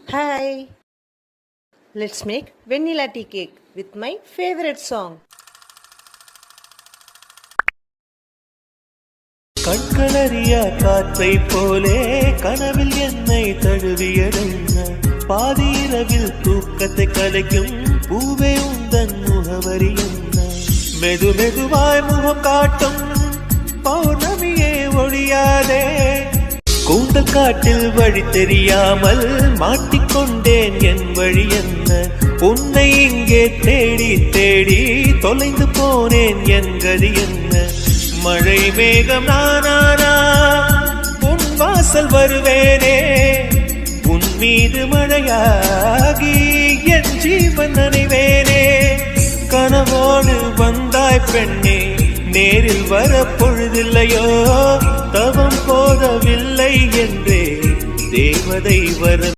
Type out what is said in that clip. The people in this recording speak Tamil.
Hi, let's make vanilla tea cake with my favorite song. கண்களறியா காற்றை போலே கனவில் என்னை தழுவியதென்ன பாதிரவில் தூக்கத்தை கலைக்கும் பூவே உந்தன் முகவரி என்ன மெது மெதுவாய் முகம் காட்டும் பௌர்ணமியே ஒழியாதே கூந்தல் காட்டில் வழி தெரியாமல் மாட்டிக்கொண்டேன் என் வழி என்ன உன்னை இங்கே தேடி தேடி தொலைந்து போனேன் என் கதி என்ன மழை மேகம் நானானா உன் வாசல் வருவேனே உன் மீது மழையாகி என் ஜீவன் நனைவேனே கனவோடு வந்தாய் பெண்ணே நேரில் வர பொழுதில்லையோ தவம் போதவில்லை என்றே தேவதை வர